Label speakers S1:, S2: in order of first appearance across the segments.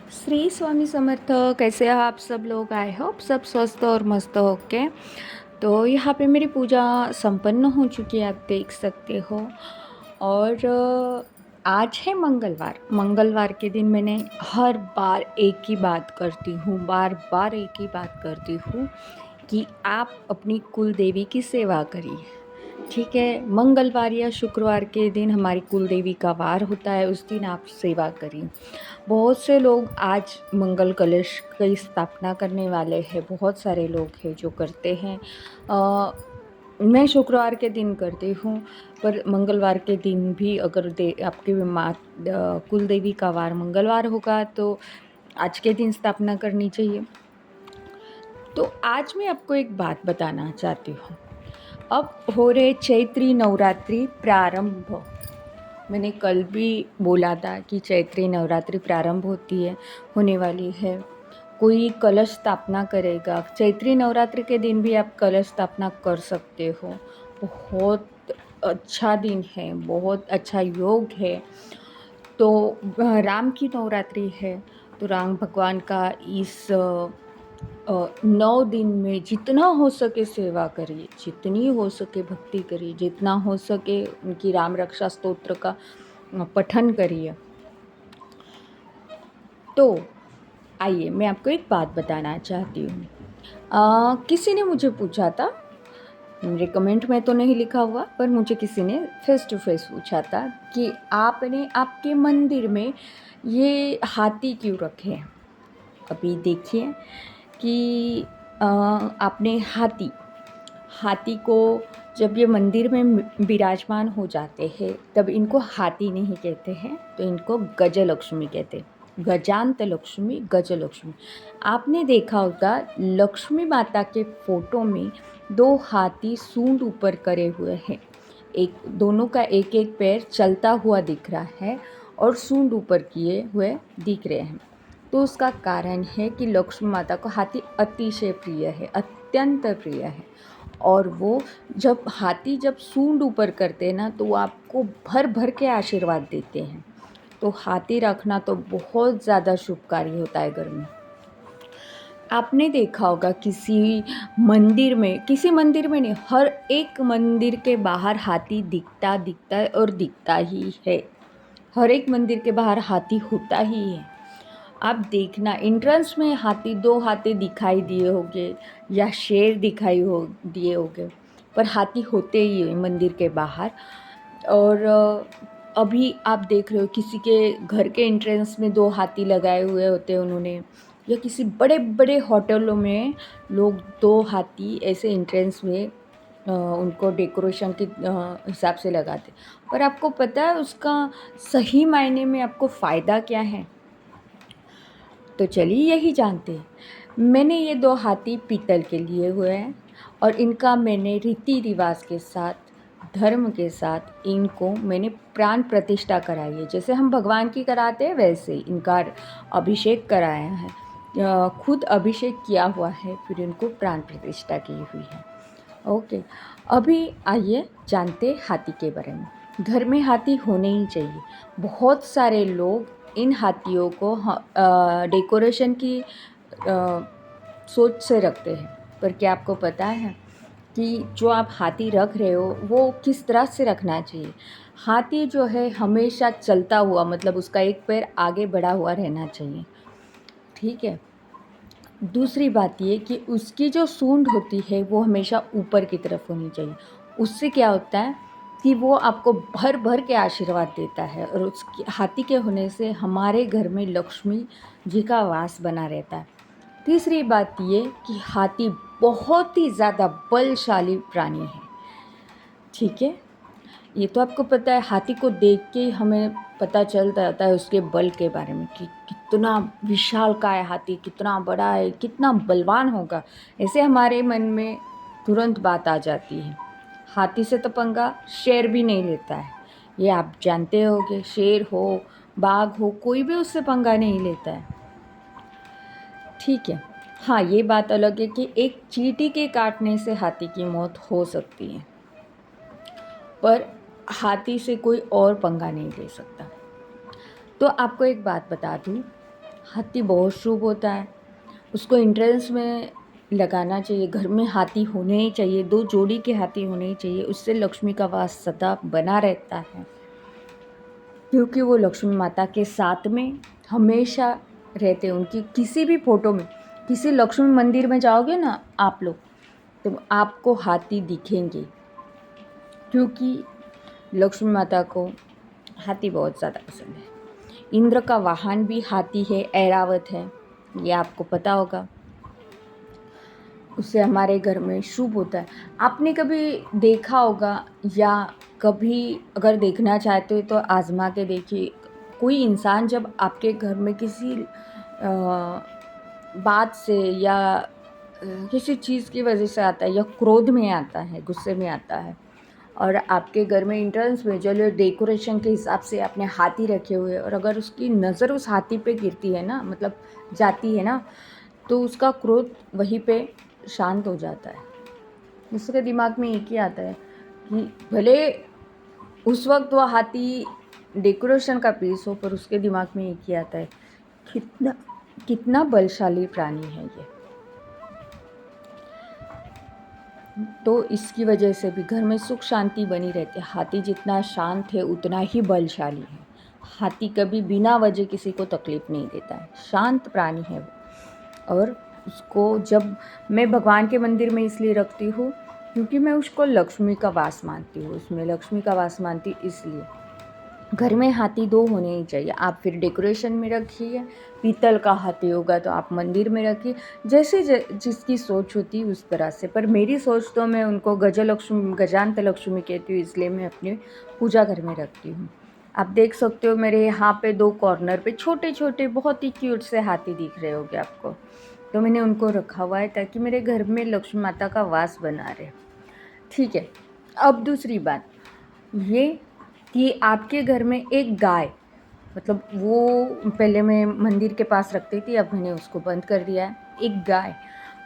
S1: श्री स्वामी समर्थ। कैसे हो आप सब लोग? आई होप सब स्वस्थ और मस्त हो के। तो यहाँ पे मेरी पूजा संपन्न हो चुकी है, आप देख सकते हो। और आज है मंगलवार। मंगलवार के दिन मैंने हर बार एक ही बात करती हूँ, बार बार एक ही बात करती हूँ कि आप अपनी कुल देवी की सेवा करिए। ठीक है, मंगलवार या शुक्रवार के दिन हमारी कुल देवी का वार होता है, उस दिन आप सेवा करिए। बहुत से लोग आज मंगल कलश की स्थापना करने वाले हैं, बहुत सारे लोग हैं जो करते हैं। मैं शुक्रवार के दिन करती हूँ, पर मंगलवार के दिन भी अगर आपके कुल देवी का वार मंगलवार होगा तो आज के दिन स्थापना करनी चाहिए। तो आज मैं आपको एक बात बताना चाहती हूँ। अब हो रहे चैत्री नवरात्रि प्रारंभ। मैंने कल भी बोला था कि चैत्री नवरात्रि प्रारंभ होने वाली है। कोई कलश स्थापना करेगा, चैत्री नवरात्रि के दिन भी आप कलश स्थापना कर सकते हो। बहुत अच्छा दिन है, बहुत अच्छा योग है। तो राम की नवरात्रि है, तो राम भगवान का इस 9 दिन में जितना हो सके सेवा करिए, जितनी हो सके भक्ति करिए, जितना हो सके उनकी राम रक्षा स्तोत्र का पठन करिए। तो आइए मैं आपको एक बात बताना चाहती हूँ। किसी ने मुझे पूछा था, मेरे कमेंट में तो नहीं लिखा हुआ, पर मुझे किसी ने फेस टू फेस पूछा था कि आपने आपके मंदिर में ये हाथी क्यों रखे हैं। अभी देखिए कि आपने हाथी को जब ये मंदिर में विराजमान हो जाते हैं तब इनको हाथी नहीं कहते हैं, तो इनको गजलक्ष्मी कहते हैं। गजांत लक्ष्मी, गजलक्ष्मी। आपने देखा होगा लक्ष्मी माता के फोटो में 2 हाथी सूंड ऊपर करे हुए हैं। दोनों का एक एक पैर चलता हुआ दिख रहा है और सूंड ऊपर किए हुए दिख रहे हैं। तो उसका कारण है कि लक्ष्मी माता को हाथी अतिशय प्रिय है, अत्यंत प्रिय है। और वो जब सूंड ऊपर करते हैं ना, तो वो आपको भर भर के आशीर्वाद देते हैं। तो हाथी रखना तो बहुत ज़्यादा शुभकारी होता है घर में। आपने देखा होगा किसी मंदिर में नहीं, हर एक मंदिर के बाहर हाथी दिखता है और दिखता ही है। हर एक मंदिर के बाहर हाथी होता ही है। आप देखना एंट्रेंस में 2 हाथी दिखाई दिए होंगे या शेर दिए होंगे, पर हाथी होते ही है मंदिर के बाहर। और अभी आप देख रहे हो किसी के घर के एंट्रेंस में 2 हाथी लगाए हुए होते हैं उन्होंने, या किसी बड़े बड़े होटलों में लोग 2 हाथी ऐसे एंट्रेंस में उनको डेकोरेशन के हिसाब से लगाते। पर आपको पता है उसका सही मायने में आपको फ़ायदा क्या है? तो चलिए यही जानते हैं। मैंने ये 2 हाथी पीतल के लिए हुए हैं और इनका मैंने रीति रिवाज के साथ, धर्म के साथ इनको मैंने प्राण प्रतिष्ठा कराई है। जैसे हम भगवान की कराते हैं वैसे इनका अभिषेक कराया है। खुद अभिषेक किया हुआ है, फिर इनको प्राण प्रतिष्ठा की हुई है। ओके, अभी आइए जानते हाथी के बारे में। घर में हाथी होने ही चाहिए। बहुत सारे लोग इन हाथियों को डेकोरेशन की सोच से रखते हैं, पर क्या आपको पता है कि जो आप हाथी रख रहे हो वो किस तरह से रखना चाहिए? हाथी जो है हमेशा चलता हुआ, मतलब उसका एक पैर आगे बढ़ा हुआ रहना चाहिए। ठीक है। दूसरी बात ये कि उसकी जो सूंड होती है वो हमेशा ऊपर की तरफ होनी चाहिए। उससे क्या होता है कि वो आपको भर भर के आशीर्वाद देता है, और उसकी हाथी के होने से हमारे घर में लक्ष्मी जी का वास बना रहता है। तीसरी बात ये कि हाथी बहुत ही ज़्यादा बलशाली प्राणी है। ठीक है, ये तो आपको पता है। हाथी को देख के ही हमें पता चल जाता है उसके बल के बारे में कि कितना विशालकाय हाथी, कितना बड़ा है, कितना बलवान होगा। ऐसे हमारे मन में तुरंत बात आ जाती है। हाथी से तो पंगा शेर भी नहीं लेता है, ये आप जानते होंगे। शेर हो, बाघ हो, कोई भी उससे पंगा नहीं लेता है। ठीक है। हाँ, ये बात अलग है कि एक चींटी के काटने से हाथी की मौत हो सकती है, पर हाथी से कोई और पंगा नहीं ले सकता। तो आपको एक बात बता दूँ, हाथी बहुत शुभ होता है, उसको एंट्रेंस में लगाना चाहिए। घर में हाथी होने ही चाहिए, 2 जोड़ी के हाथी होने ही चाहिए, उससे लक्ष्मी का वास सदा बना रहता है, क्योंकि वो लक्ष्मी माता के साथ में हमेशा रहते हैं। उनकी किसी भी फोटो में, किसी लक्ष्मी मंदिर में जाओगे ना आप लोग, तो आपको हाथी दिखेंगे, क्योंकि लक्ष्मी माता को हाथी बहुत ज़्यादा पसंद है। इंद्र का वाहन भी हाथी है, ऐरावत है, ये आपको पता होगा। उससे हमारे घर में शुभ होता है। आपने कभी देखा होगा, या कभी अगर देखना चाहते हो तो आजमा के देखिए। कोई इंसान जब आपके घर में किसी बात से या किसी चीज़ की वजह से आता है, या क्रोध में आता है, गुस्से में आता है, और आपके घर में एंट्रेंस में जो डेकोरेशन के हिसाब से आपने हाथी रखे हुए, और अगर उसकी नज़र उस हाथी पे गिरती है ना, मतलब जाती है ना, तो उसका क्रोध वहीं पे शांत हो जाता है। उसके दिमाग में एक ही आता है कि भले उस वक्त वह हाथी डेकोरेशन का पीस हो, पर उसके दिमाग में एक ही आता है, कितना कितना बलशाली प्राणी है ये। तो इसकी वजह से भी घर में सुख शांति बनी रहती है। हाथी जितना शांत है उतना ही बलशाली है। हाथी कभी बिना वजह किसी को तकलीफ नहीं देता है, शांत प्राणी है वो। और उसको जब मैं भगवान के मंदिर में इसलिए रखती हूँ क्योंकि मैं उसको लक्ष्मी का वास मानती हूँ, उसमें लक्ष्मी का वास मानती इसलिए। घर में हाथी 2 होने ही चाहिए। आप फिर डेकोरेशन में रखिए, पीतल का हाथी होगा तो आप मंदिर में रखिए, जैसे जिसकी सोच होती है उस तरह से। पर मेरी सोच तो मैं उनको गजांत लक्ष्मी कहती हूँ, इसलिए मैं अपने पूजा घर में रखती हूँ। आप देख सकते हो मेरे यहाँ पे 2 कॉर्नर पे छोटे छोटे बहुत ही क्यूट से हाथी दिख रहे होंगे आपको, तो मैंने उनको रखा हुआ है ताकि मेरे घर में लक्ष्मी माता का वास बना रहे। ठीक है, अब दूसरी बात ये कि आपके घर में एक गाय, मतलब वो पहले मैं मंदिर के पास रखती थी, अब मैंने उसको बंद कर दिया है। एक गाय,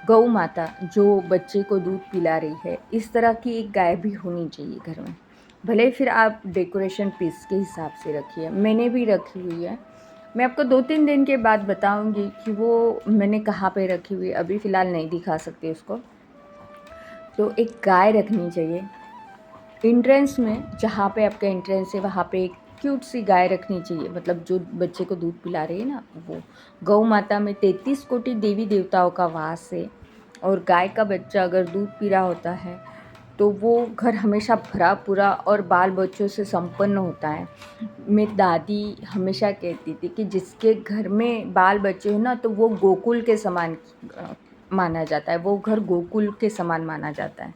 S1: गौ माता जो बच्चे को दूध पिला रही है, इस तरह की एक गाय भी होनी चाहिए घर में। भले फिर आप डेकोरेशन पीस के हिसाब से रखिए, मैंने भी रखी हुई है। मैं आपको 2-3 दिन के बाद बताऊंगी कि वो मैंने कहाँ पे रखी हुई है, अभी फ़िलहाल नहीं दिखा सकती उसको। तो एक गाय रखनी चाहिए एंट्रेंस में, जहाँ पे आपका एंट्रेंस है वहाँ पे एक क्यूट सी गाय रखनी चाहिए, मतलब जो बच्चे को दूध पिला रही है ना वो। गौ माता में 33 कोटि देवी देवताओं का वास है, और गाय का बच्चा अगर दूध पी रहा होता है तो वो घर हमेशा भरा पूरा और बाल बच्चों से संपन्न होता है। मेरी दादी हमेशा कहती थी कि जिसके घर में बाल बच्चे हो ना, तो वो गोकुल के समान माना जाता है, वो घर गोकुल के समान माना जाता है।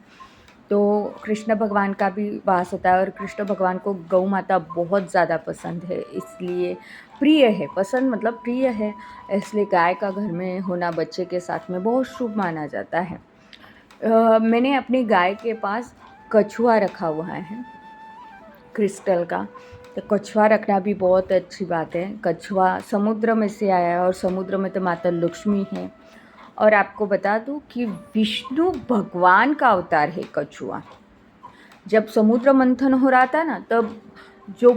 S1: तो कृष्ण भगवान का भी वास होता है, और कृष्ण भगवान को गौ माता बहुत ज़्यादा पसंद है, इसलिए प्रिय है, पसंद मतलब प्रिय है, इसलिए गाय का घर में होना बच्चे के साथ में बहुत शुभ माना जाता है। मैंने अपनी गाय के पास कछुआ रखा हुआ है क्रिस्टल का। तो कछुआ रखना भी बहुत अच्छी बात है। कछुआ समुद्र में से आया है, और समुद्र में तो माता लक्ष्मी है। और आपको बता दूं कि विष्णु भगवान का अवतार है कछुआ। जब समुद्र मंथन हो रहा था ना, तब जो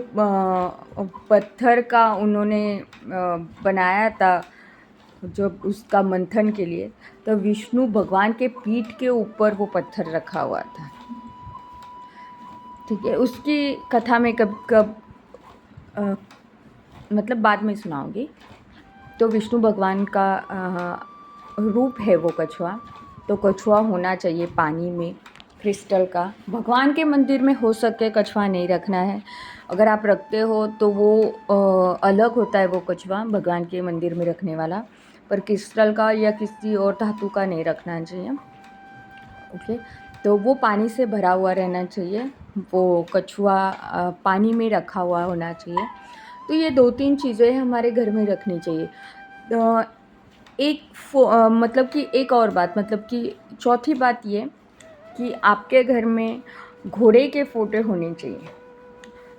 S1: पत्थर का उन्होंने बनाया था जब उसका मंथन के लिए, तो विष्णु भगवान के पीठ के ऊपर वो पत्थर रखा हुआ था। ठीक है, उसकी कथा में कब कब मतलब बाद में सुनाऊंगी। तो विष्णु भगवान का रूप है वो कछुआ। तो कछुआ होना चाहिए पानी में क्रिस्टल का। भगवान के मंदिर में हो सके कछुआ नहीं रखना है, अगर आप रखते हो तो वो अलग होता है वो कछुआ भगवान के मंदिर में रखने वाला, पर क्रिस्टल का या किसी और धातु का नहीं रखना चाहिए। ओके, तो वो पानी से भरा हुआ रहना चाहिए, वो कछुआ पानी में रखा हुआ होना चाहिए। तो ये 2-3 चीज़ें हमारे घर में रखनी चाहिए। मतलब कि एक और बात, मतलब कि चौथी बात ये कि आपके घर में घोड़े के फ़ोटो होने चाहिए।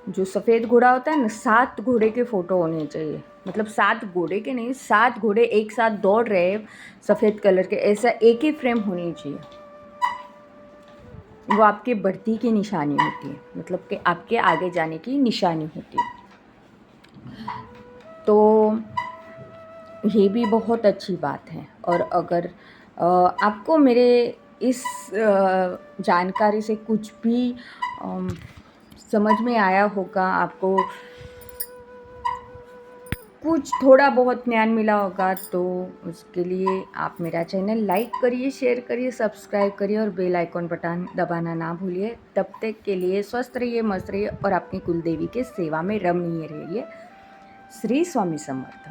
S1: जो सफ़ेद घोड़ा होता है ना, 7 घोड़े के फ़ोटो होने चाहिए, मतलब 7 घोड़े के नहीं, 7 घोड़े एक साथ दौड़ रहे सफ़ेद कलर के, ऐसा एक ही फ्रेम होनी चाहिए। वो आपके बढ़ती की निशानी होती है, मतलब कि आपके आगे जाने की निशानी होती है। तो ये भी बहुत अच्छी बात है। और अगर आपको मेरे इस जानकारी से कुछ भी अम, समझ में आया होगा, आपको कुछ थोड़ा बहुत ज्ञान मिला होगा, तो उसके लिए आप मेरा चैनल लाइक करिए, शेयर करिए, सब्सक्राइब करिए और बेल आइकॉन बटन दबाना ना भूलिए। तब तक के लिए स्वस्थ रहिए, मस्त रहिए और अपनी कुलदेवी के सेवा में रमणीय रहिए। श्री स्वामी समर्थ।